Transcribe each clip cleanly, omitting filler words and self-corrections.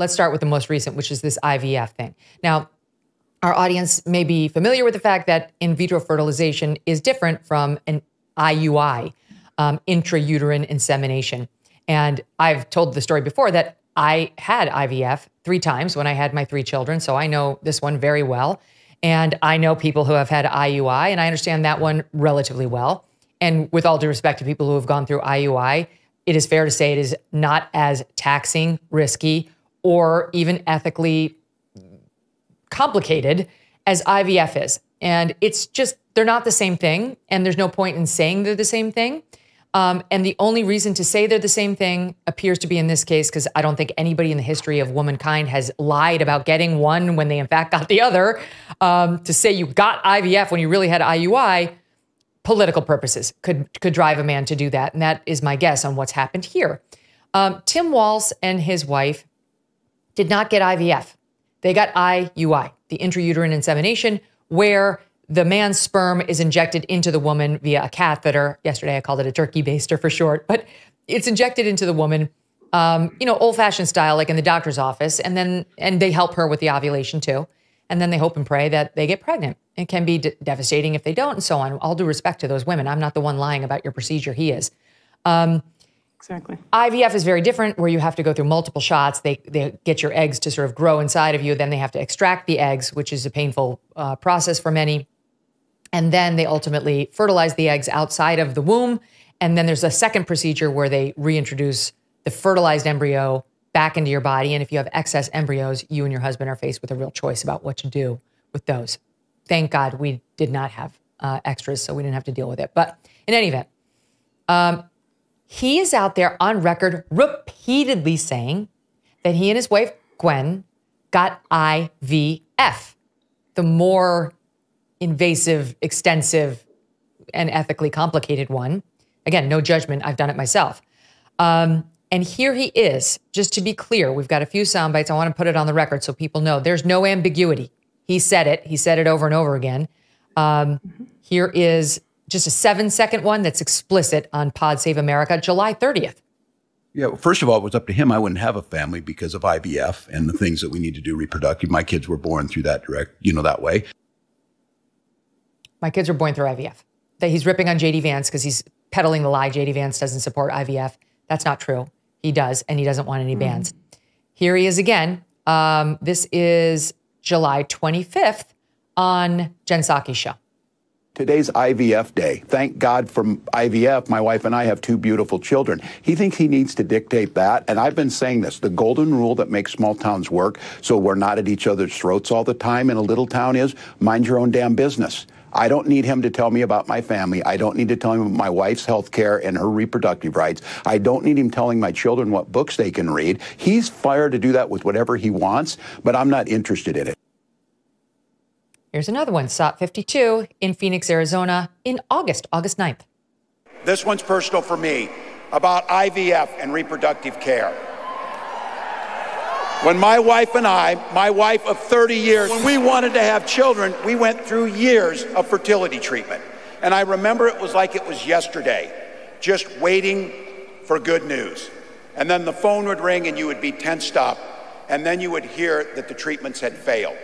let's start with the most recent, which is this IVF thing. Now, our audience may be familiar with the fact that in vitro fertilization is different from an IUI, intrauterine insemination. And I've told the story before that I had IVF 3 times when I had my 3 children. So I know this one very well. And I know people who have had IUI, and I understand that one relatively well. And with all due respect to people who have gone through IUI, it is fair to say it is not as taxing, risky, or even ethically complicated as IVF is. And it's just, they're not the same thing. And there's no point in saying they're the same thing. And the only reason to say they're the same thing appears to be in this case, because I don't think anybody in the history of womankind has lied about getting one when they in fact got the other. To say you got IVF when you really had IUI, political purposes could drive a man to do that. And that is my guess on what's happened here. Tim Walz and his wife did not get IVF. They got IUI, the intrauterine insemination, where the man's sperm is injected into the woman via a catheter. Yesterday, I called it a turkey baster for short, but it's injected into the woman, old-fashioned style, like in the doctor's office. And they help her with the ovulation too. And then they hope and pray that they get pregnant. It can be devastating if they don't, and so on. All due respect to those women. I'm not the one lying about your procedure. He is. Exactly. IVF is very different, where you have to go through multiple shots. They get your eggs to sort of grow inside of you. Then they have to extract the eggs, which is a painful process for many. And then they ultimately fertilize the eggs outside of the womb. And then there's a second procedure where they reintroduce the fertilized embryo back into your body. And if you have excess embryos, you and your husband are faced with a real choice about what to do with those. Thank God we did not have extras, so we didn't have to deal with it. But in any event, he is out there on record repeatedly saying that he and his wife, Gwen, got IVF, the more invasive, extensive, and ethically complicated one. Again, no judgment. I've done it myself. And here he is. Just to be clear, we've got a few sound bites. I want to put it on the record so people know there's no ambiguity. He said it. He said it over and over again. Here is just a 7-second one that's explicit on Pod Save America, July 30th. Yeah, well, first of all, it was up to him. I wouldn't have a family because of IVF and the things that we need to do reproductive. My kids were born through that that way. My kids were born through IVF. That he's ripping on J.D. Vance because he's peddling the lie J.D. Vance doesn't support IVF. That's not true. He does, and he doesn't want any bans. Here he is again. This is July 25th on Jen Psaki's show. Today's IVF day. Thank God for IVF. My wife and I have 2 beautiful children. He thinks he needs to dictate that. And I've been saying this, the golden rule that makes small towns work so we're not at each other's throats all the time in a little town is mind your own damn business. I don't need him to tell me about my family. I don't need to tell him about my wife's health care and her reproductive rights. I don't need him telling my children what books they can read. He's fired to do that with whatever he wants, but I'm not interested in it. Here's another one, SOT 52 in Phoenix, Arizona, in August 9th. This one's personal for me, about IVF and reproductive care. When my wife and I, my wife of 30 years, when we wanted to have children, we went through years of fertility treatment. And I remember it was like it was yesterday, just waiting for good news. And then the phone would ring and you would be tensed up, and then you would hear that the treatments had failed.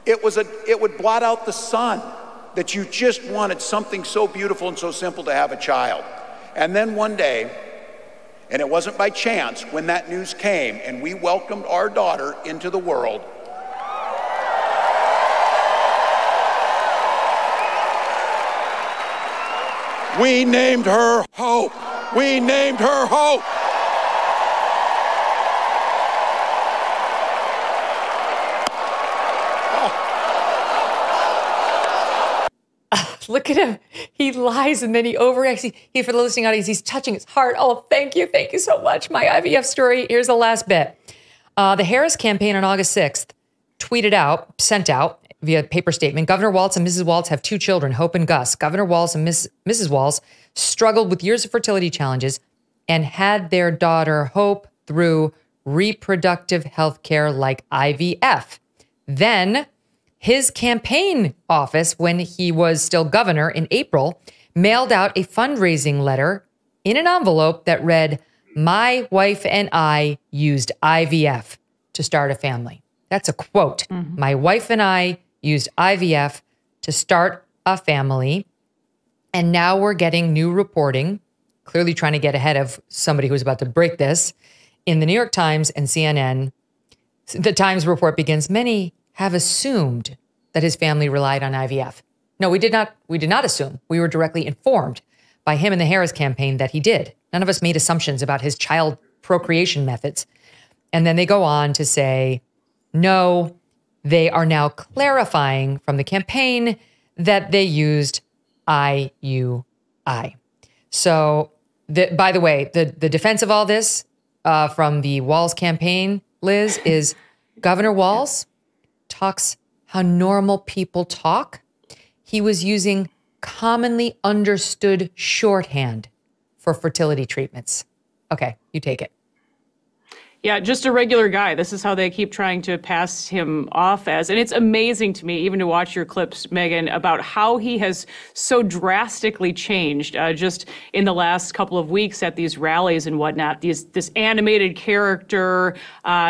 It would blot out the sun, that you just wanted something so beautiful and so simple to have a child. And then one day, and it wasn't by chance, when that news came and we welcomed our daughter into the world, we named her Hope. We named her Hope. Look at him. He lies and then he overreacts. He, for the listening audience, he's touching his heart. Oh, thank you. Thank you so much. My IVF story. Here's the last bit. The Harris campaign on August 6th sent out via paper statement, Governor Walz and Mrs. Walz have 2 children, Hope and Gus. Governor Walz and Mrs. Walz struggled with years of fertility challenges and had their daughter Hope through reproductive health care like IVF. Then his campaign office, when he was still governor in April, mailed out a fundraising letter in an envelope that read, "My wife and I used IVF. to start a family. That's a quote. My wife and I used IVF to start a family. And now we're getting new reporting, clearly trying to get ahead of somebody who's about to break this. In the New York Times and CNN, the Times report begins, many have assumed that his family relied on IVF. No, we did not assume. We were directly informed by him and the Harris campaign that he did. None of us made assumptions about his child procreation methods. And then they go on to say, no, they are now clarifying from the campaign that they used IUI. So, by the way, the defense of all this from the Walz campaign, Liz, is Governor Walz talks how normal people talk. He was using commonly understood shorthand for fertility treatments. Okay, you take it. Yeah, just a regular guy. This is how they keep trying to pass him off as. And it's amazing to me, even to watch your clips, Megyn, about how he has so drastically changed just in the last couple of weeks at these rallies and whatnot. This animated character,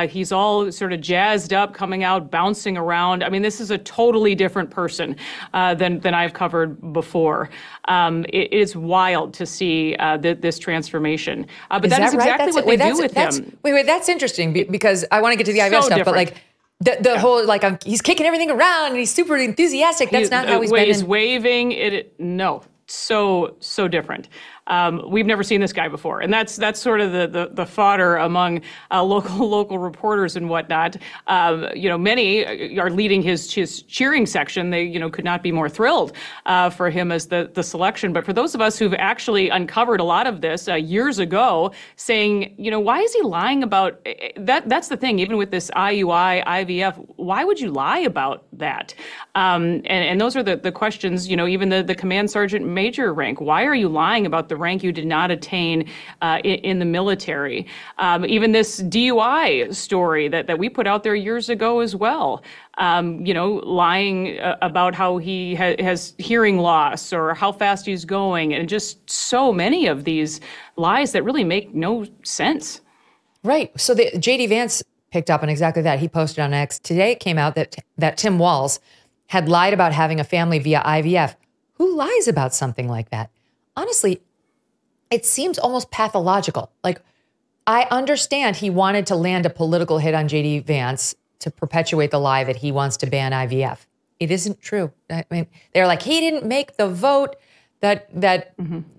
he's all sort of jazzed up, coming out, bouncing around. I mean, this is a totally different person than I've covered before. It is wild to see this transformation. But that is exactly what they do with him. Wait, that's interesting because I want to get to the IVF stuff, but like the whole, like he's kicking everything around and he's super enthusiastic. That's not how he's been. He's waving it. No, so different. We've never seen this guy before, and that's sort of the fodder among local reporters and whatnot. Many are leading his cheering section. They could not be more thrilled for him as the selection. But for those of us who've actually uncovered a lot of this years ago, saying why is he lying about that? That's the thing. Even with this IUI, IVF, why would you lie about that? And those are the questions. Even the command sergeant major rank. Why are you lying about the rank you did not attain in the military? Even this DUI story that we put out there years ago as well. Lying about how he has hearing loss or how fast he's going, and just so many of these lies that really make no sense. Right. So J.D. Vance picked up on exactly that. He posted on X. Today it came out that Tim Walz had lied about having a family via IVF. Who lies about something like that? Honestly, it seems almost pathological. Like, I understand he wanted to land a political hit on J.D. Vance to perpetuate the lie that he wants to ban IVF. It isn't true. I mean, they're like, he didn't make the vote that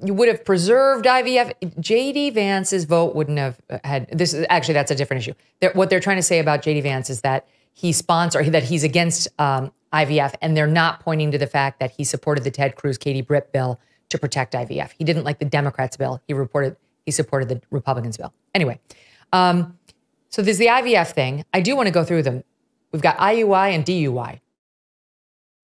you would have preserved IVF. J.D. Vance's vote wouldn't have had this. Actually, that's a different issue. What they're trying to say about J.D. Vance is that that he's against IVF, and they're not pointing to the fact that he supported the Ted Cruz, Katie Britt bill to protect IVF. He didn't like the Democrats' bill. He supported the Republicans' bill. Anyway, so there's the IVF thing. I do want to go through them. We've got IUI and DUI.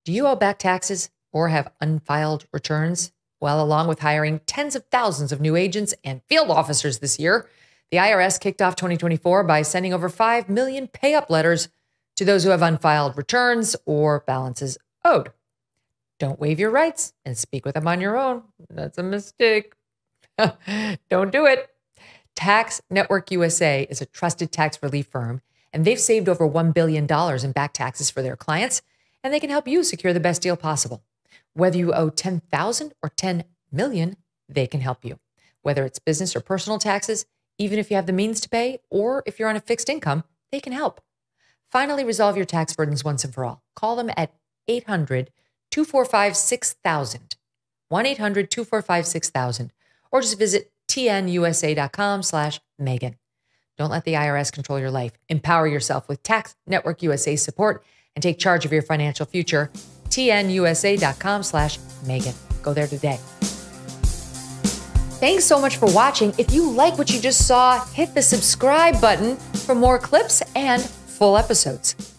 Do you owe back taxes or have unfiled returns? Well, along with hiring tens of thousands of new agents and field officers this year, the IRS kicked off 2024 by sending over 5 million pay-up letters to those who have unfiled returns or balances owed. Don't waive your rights and speak with them on your own. That's a mistake. Don't do it. Tax Network USA is a trusted tax relief firm, and they've saved over $1 billion in back taxes for their clients, and they can help you secure the best deal possible. Whether you owe $10,000 or $10 million, they can help you. Whether it's business or personal taxes, even if you have the means to pay, or if you're on a fixed income, they can help. Finally, resolve your tax burdens once and for all. Call them at 800-245-6000, 1-800-245-6000, or just visit tnusa.com/Megyn. Don't let the IRS control your life. Empower yourself with Tax Network USA support and take charge of your financial future. tnusa.com/Megyn. Go there today. Thanks so much for watching. If you like what you just saw, hit the subscribe button for more clips and full episodes.